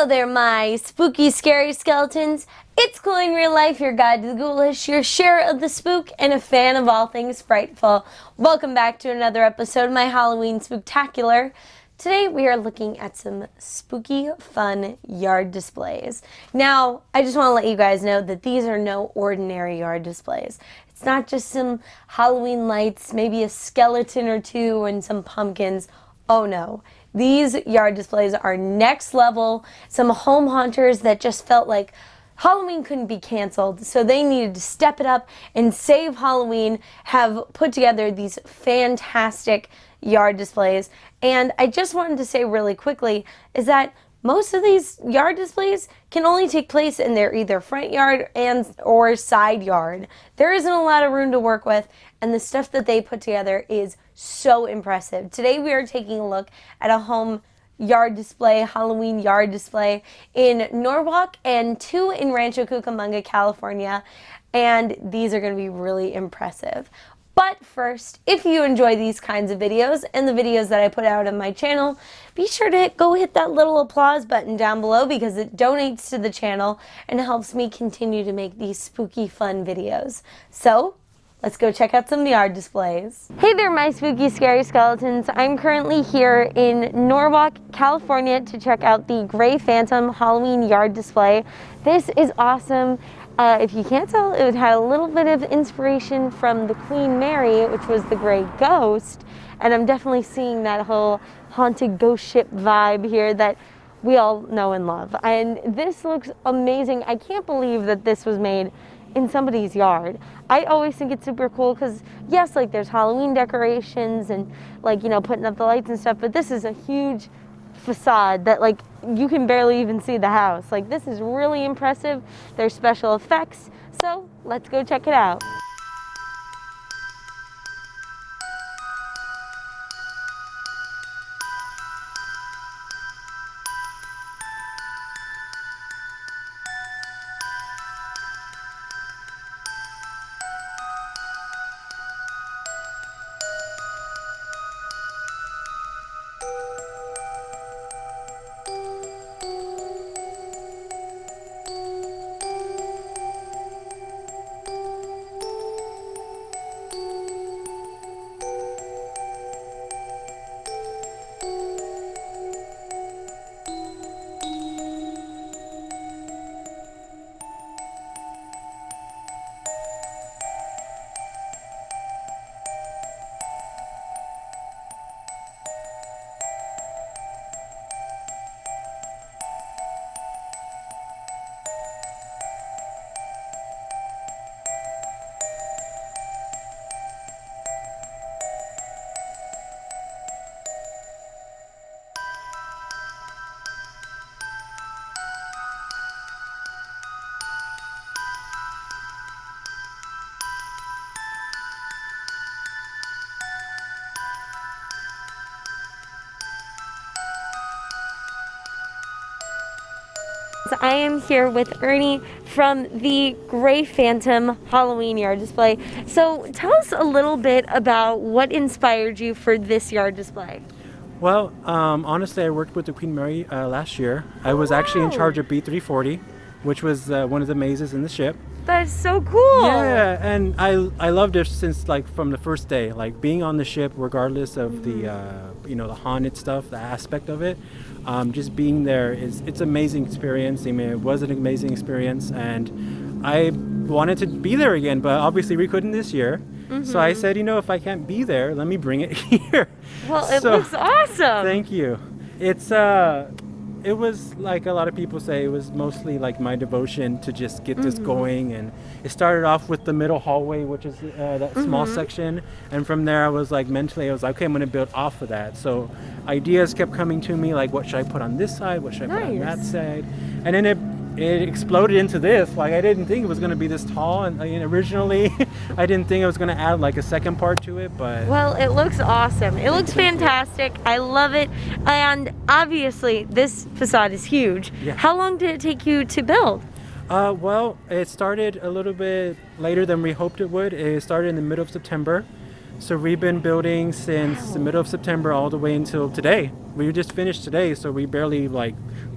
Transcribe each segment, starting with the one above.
Hello there, my spooky, scary skeletons. It's Cool in Real Life, your guide to the ghoulish, your share of the spook, and a fan of all things frightful. Welcome back to another episode of my Halloween Spooktacular. Today we are looking at some spooky, fun yard displays. Now, I just want to let you guys know that these are no ordinary yard displays. It's not just some Halloween lights, maybe a skeleton or two, and some pumpkins. Oh no. These yard displays are next level. Some home haunters that just felt like Halloween couldn't be canceled, so they needed to step it up and save Halloween, have put together these fantastic yard displays. And I just wanted to say really quickly is that most of these yard displays can only take place in their either front yard or side yard. There isn't a lot of room to work with, and the stuff that they put together is so impressive. Today we are taking a look at a home yard display, Halloween yard display in Norwalk and two in Rancho Cucamonga, California, and these are going to be really impressive. But first, if you enjoy these kinds of videos and the videos that I put out on my channel, be sure to go hit that little applause button down below because it donates to the channel and helps me continue to make these spooky fun videos. So, let's go check out some yard displays. Hey there, my spooky, scary skeletons. I'm currently here in Norwalk, California to check out the Gray Phantom Halloween yard display. This is awesome. If you can't tell, it had a little bit of inspiration from the Queen Mary, which was the gray ghost. And I'm definitely seeing that whole haunted ghost ship vibe here that we all know and love. And this looks amazing. I can't believe that this was made in somebody's yard. I always think it's super cool because yes, like there's Halloween decorations and like, you know, putting up the lights and stuff, but this is a huge facade that like you can barely even see the house. Like this is really impressive. There's special effects. So let's go check it out. I am here with Ernie from the Gray Phantom Halloween yard display. So tell us a little bit about what inspired you for this yard display. Well, honestly, I worked with the Queen Mary last year. I was actually in charge of B340, which was one of the mazes in the ship. That is so cool. Yeah, and I loved it since like from the first day, like being on the ship, regardless of the the haunted stuff, the aspect of it. Just being there it's an amazing experience. I mean, it was an amazing experience, and I wanted to be there again, but obviously we couldn't this year. So I said, if I can't be there, let me bring it here. Well, it looks awesome. Thank you. It was like a lot of people say, it was mostly like my devotion to just get this going. And it started off with the middle hallway, which is that small section. And from there, I was like, mentally, I was like, okay, I'm going to build off of that. So ideas kept coming to me, like, what should I put on this side? What should I put on that side? And then it exploded into this. Like, I didn't think it was going to be this tall, and originally I didn't think I was going to add like a second part to it, but well, it looks awesome. It looks fantastic. I love it. And obviously this facade is huge. Yeah. How long did it take you to build? Well, it started a little bit later than we hoped it would. It started in the middle of September. So we've been building since the middle of September all the way until today. We just finished today, so we barely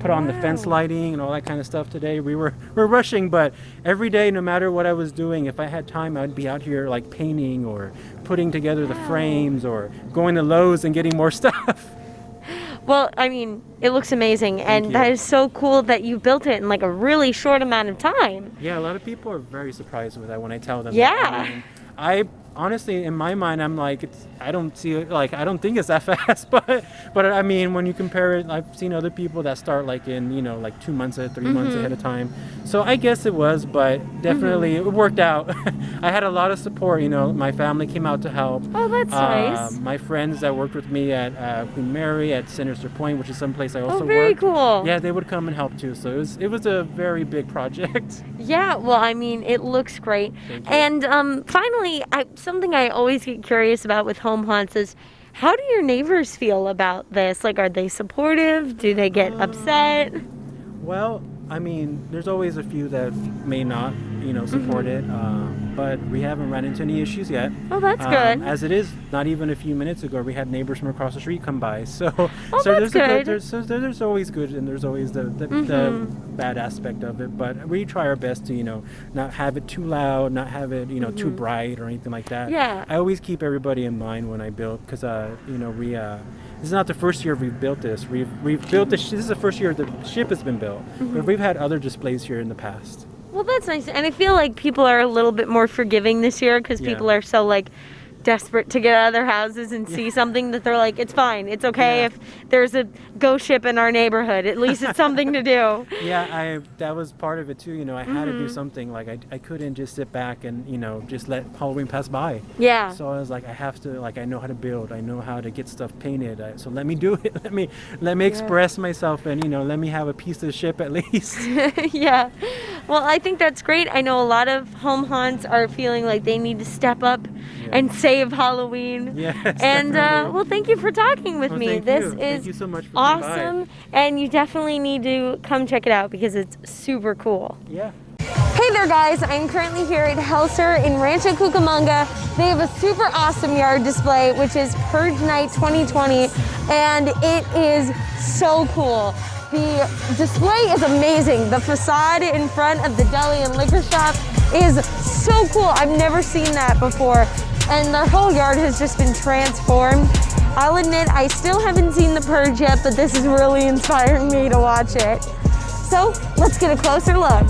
put on the fence lighting and all that kind of stuff today. We're rushing, but every day, no matter what I was doing, if I had time, I'd be out here like painting or putting together the frames or going to Lowe's and getting more stuff. Well, I mean, it looks amazing, and that is so cool that you built it in like a really short amount of time. Yeah, a lot of people are very surprised with that when I tell them. Yeah. That. I mean, I honestly, in my mind, I'm like, I don't see it, like, I don't think it's that fast, but I mean, when you compare it, I've seen other people that start like in, you know, like 2 months or 3 months ahead of time. So I guess it was, but definitely it worked out. I had a lot of support, you know, my family came out to help. Oh, that's nice. My friends that worked with me at Queen Mary, at Sinister Point, which is someplace I also worked. Very cool. Yeah, they would come and help too. So it was a very big project. Yeah, well, I mean, it looks great. And finally, something I always get curious about with home haunts is, how do your neighbors feel about this? Like, are they supportive? Do they get upset? Well, I mean, there's always a few that may not, you know, support it, but we haven't run into any issues yet. Oh, that's good. As it is, not even a few minutes ago, we had neighbors from across the street come by. So, that's good. There's always good, and there's always the bad aspect of it. But we try our best to, you know, not have it too loud, not have it, you know, too bright or anything like that. Yeah. I always keep everybody in mind when I build, because you know, this is not the first year we've built this. We've built this. This is the first year the ship has been built, but we've had other displays here in the past. Well, that's nice. And I feel like people are a little bit more forgiving this year because people are so like desperate to get out of their houses and see something that they're like, it's fine. It's okay if there's a ghost ship in our neighborhood. At least it's something to do. Yeah, that was part of it too. You know, I had to do something. Like I couldn't just sit back and, you know, just let Halloween pass by. Yeah. So I was like, I have to, like, I know how to build. I know how to get stuff painted. So let me do it. Let me express myself, and, you know, let me have a piece of the ship at least. Yeah. Well, I think that's great. I know a lot of home haunts are feeling like they need to step up and save Halloween. Yes, and definitely. well, thank you for talking with me. This is thank you so much for awesome, and you definitely need to come check it out because it's super cool. Yeah. Hey there guys, I'm currently here at Helser in Rancho Cucamonga. They have a super awesome yard display, which is Purge Night 2020, and it is so cool. The display is amazing. The facade in front of the deli and liquor shop is so cool. I've never seen that before. And their whole yard has just been transformed. I'll admit, I still haven't seen the Purge yet, but this is really inspiring me to watch it. So let's get a closer look.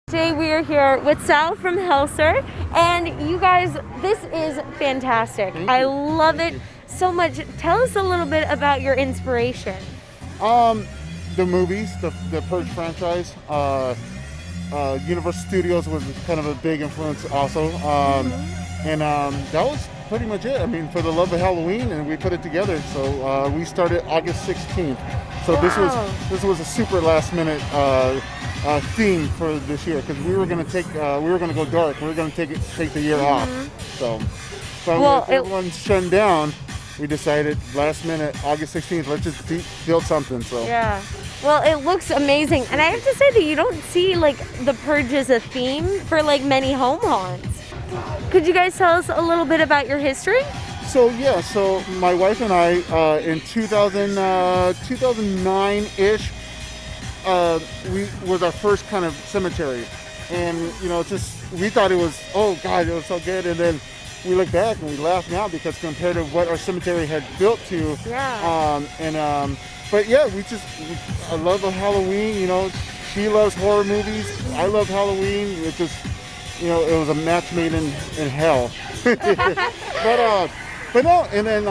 Today we are here with Sal from Helser, and you guys, this is fantastic. I love it so much. Tell us a little bit about your inspiration. The movies, the Purge franchise. Universal Studios was kind of a big influence also. And that was pretty much it. I mean, for the love of Halloween, and we put it together. So we started August 16th. So this was a super last minute theme for this year, because we were going to go dark. We were going to take the year off. So, but with everyone's shutting down, we decided last minute, August 16th, let's just build something. So yeah. Well, it looks amazing, and I have to say that you don't see like the Purge as a theme for like many home haunts. Could you guys tell us a little bit about your history? So my wife and I in 2009-ish, was our first kind of cemetery, and you know, we thought it was, oh God, it was so good, and then we look back and we laugh now because compared to what our cemetery had built to, but yeah, I love Halloween. You know, she loves horror movies. I love Halloween. It just, you know, it was a match made in hell. But But no, and then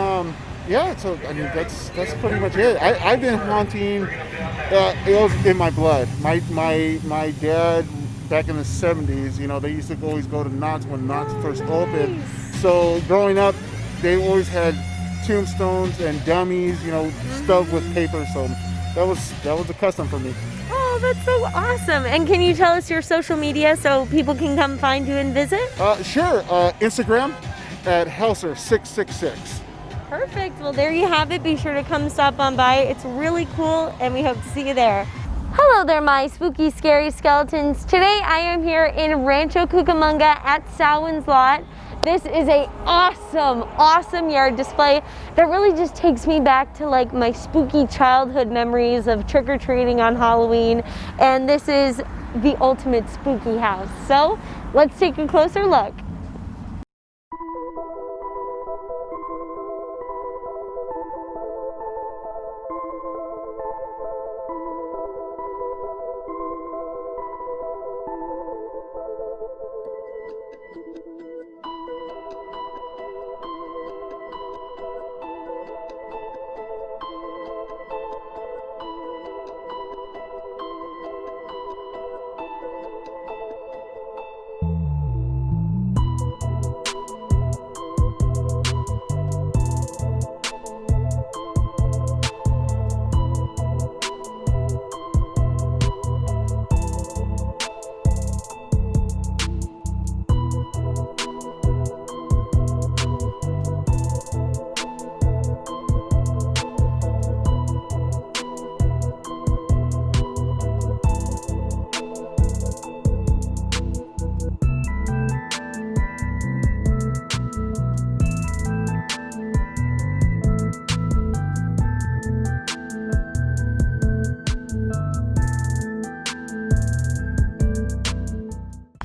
yeah. So I mean, that's pretty much it. I've been haunting. It was in my blood. My dad back in the '70s. You know, they used to always go to Knott's when Knott's first opened. Nice. So growing up, they always had tombstones and dummies. You know, stuffed with paper. So that was a custom for me. Oh, that's so awesome. And can you tell us your social media so people can come find you and visit? Sure. Instagram at Helser666. Perfect. Well, there you have it. Be sure to come stop on by. It's really cool, and we hope to see you there. Hello there, my spooky, scary skeletons. Today I am here in Rancho Cucamonga at Samhain's Lot. This is a awesome yard display that really just takes me back to like my spooky childhood memories of trick-or-treating on Halloween. And this is the ultimate spooky house. So let's take a closer look.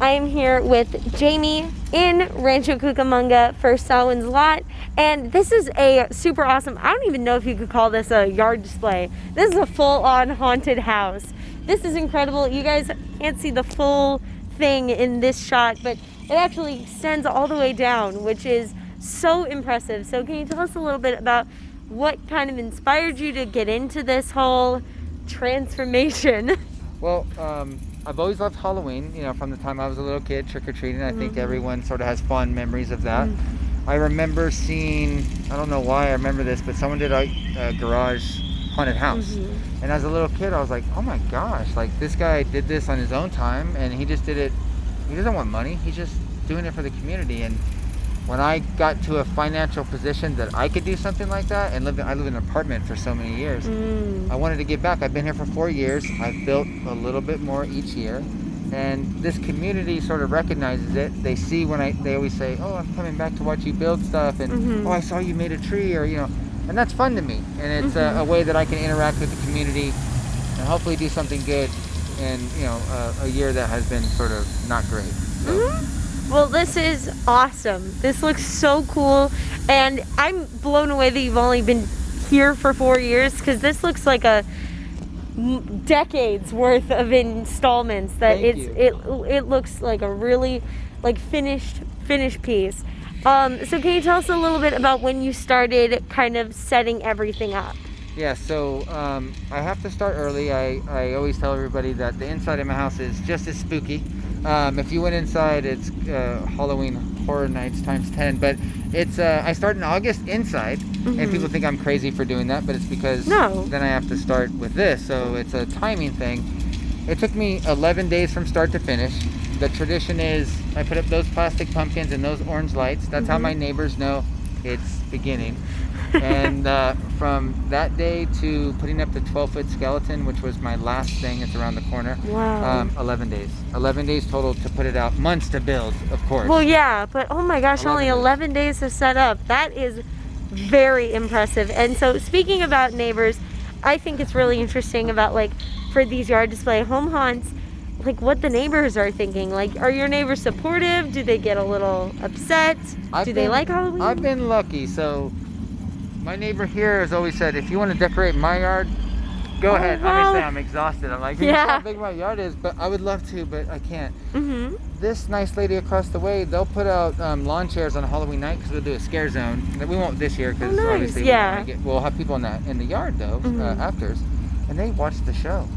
I am here with Jamie in Rancho Cucamonga for Samhain's Lot, and this is a super awesome, I don't even know if you could call this a yard display. This is a full-on haunted house. This is incredible. You guys can't see the full thing in this shot, but it actually extends all the way down, which is so impressive. So can you tell us a little bit about what kind of inspired you to get into this whole transformation? Well, I've always loved Halloween, you know, from the time I was a little kid, trick-or-treating. I think everyone sort of has fond memories of that. I remember seeing, I don't know why I remember this, but someone did a garage haunted house. And as a little kid, I was like, oh my gosh, like this guy did this on his own time, and he just did it, he doesn't want money, he's just doing it for the community. And when I got to a financial position that I could do something like that, and I lived in an apartment for so many years, I wanted to give back. I've been here for 4 years. I've built a little bit more each year, and this community sort of recognizes it. They see they always say, oh, I'm coming back to watch you build stuff, and oh, I saw you made a tree, or you know, and that's fun to me. And it's a way that I can interact with the community and hopefully do something good in, you know, a year that has been sort of not great. So. Well, this is awesome. This looks so cool, and I'm blown away that you've only been here for 4 years, because this looks like a decades worth of installments. That it looks like a really like finished finished piece. So can you tell us a little bit about when you started kind of setting everything up? Yeah, so I have to start early. I always tell everybody that the inside of my house is just as spooky. If you went inside, it's Halloween Horror Nights times 10. But it's I start in August inside, and people think I'm crazy for doing that, but it's because then I have to start with this. So it's a timing thing. It took me 11 days from start to finish. The tradition is I put up those plastic pumpkins and those orange lights. That's how my neighbors know it's beginning. And from that day to putting up the 12-foot skeleton, which was my last thing, it's around the corner. Wow. 11 days. 11 days total to put it out. Months to build, of course. Well, yeah, but oh my gosh, only 11 days to set up. That is very impressive. And so speaking about neighbors, I think it's really interesting about, like, for these yard display home haunts, like what the neighbors are thinking. Like, are your neighbors supportive? Do they get a little upset? Do they like Halloween? I've been lucky. So my neighbor here has always said, if you want to decorate my yard, go ahead. wow. Obviously, I'm exhausted. I'm like, you know Yeah. how big my yard is, but I would love to, but I can't. Mm-hmm. This nice lady across the way, they'll put out lawn chairs on Halloween night because we'll do a scare zone. We won't this year because nice. obviously Yeah. we'll have people in the yard though, afters, and they watch the show.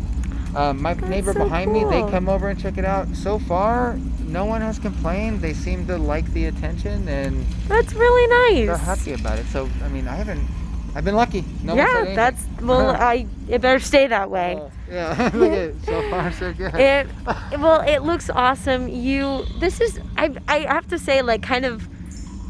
My neighbor so behind me, they cool. come over and check it out. So far, no one has complained. They seem to like the attention and That's really nice. they're happy about it. So I mean, I've been lucky. No one said Yeah, anything. that's it better stay that way. Yeah, look at it. So far so good. It looks awesome. I have to say, like, kind of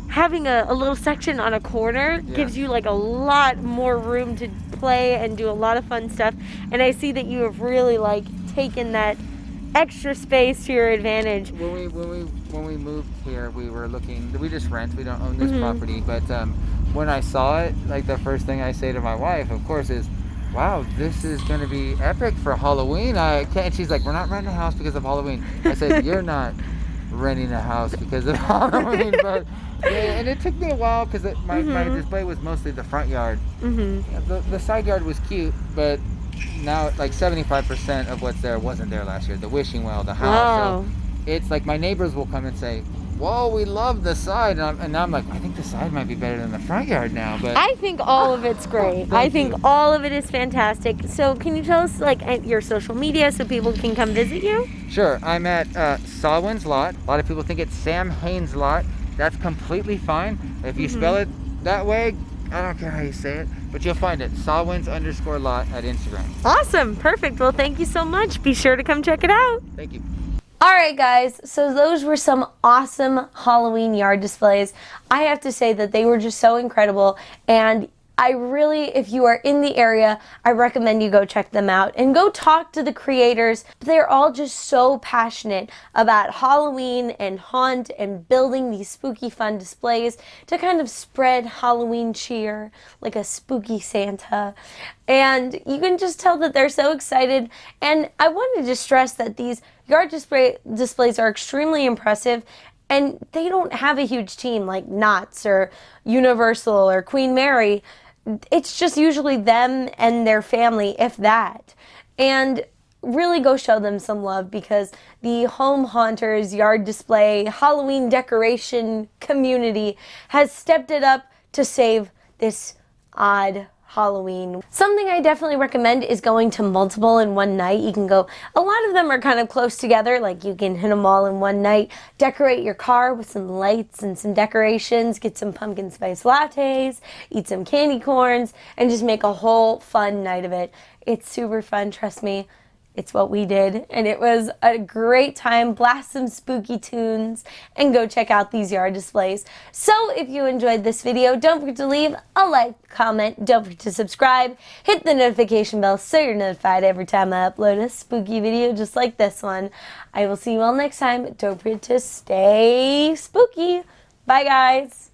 having a little section on a corner gives you like a lot more room to play and do a lot of fun stuff. And I see that you have really like taken that extra space to your advantage. When we moved here, we were looking. We just rent. We don't own this property. But when I saw it, like the first thing I say to my wife, of course, is, "Wow, this is going to be epic for Halloween." And she's like, "We're not renting a house because of Halloween." I said, "You're not renting a house because of Halloween." But yeah, and it took me a while because my display was mostly the front yard. The side yard was cute, but now like 75% of what's there wasn't there last year. The wishing well, the house. Wow. So it's like my neighbors will come and say, "Whoa, we love the side," and now I'm like, I think the side might be better than the front yard now. But I think all of it's great. I think all of it is fantastic. So can you tell us like your social media so people can come visit you? Sure, I'm at Sawin's Lot. A lot of people think it's Sam Haines Lot. That's completely fine. If you spell it that way, I don't care how you say it, but you'll find it. Sawin's_lot at Instagram. Awesome. Perfect. Well, thank you so much. Be sure to come check it out. Thank you. All right, guys, so those were some awesome Halloween yard displays. I have to say that they were just so incredible, and I really, if you are in the area, I recommend you go check them out and go talk to the creators. They're all just so passionate about Halloween and haunt and building these spooky fun displays to kind of spread Halloween cheer like a spooky Santa. And you can just tell that they're so excited. And I wanted to stress that these yard displays are extremely impressive, and they don't have a huge team like Knott's or Universal or Queen Mary. It's just usually them and their family, if that. And really go show them some love, because the Home Haunters yard display Halloween decoration community has stepped it up to save this odd Halloween. Something I definitely recommend is going to multiple in one night. You can go, a lot of them are kind of close together, like you can hit them all in one night. Decorate your car with some lights and some decorations, get some pumpkin spice lattes, eat some candy corns, and just make a whole fun night of it. It's super fun, trust me. It's what we did, and it was a great time. Blast some spooky tunes and go check out these yard displays. So if you enjoyed this video, don't forget to leave a like, comment, don't forget to subscribe, hit the notification bell so you're notified every time I upload a spooky video just like this one. I will see you all next time. Don't forget to stay spooky. Bye, guys.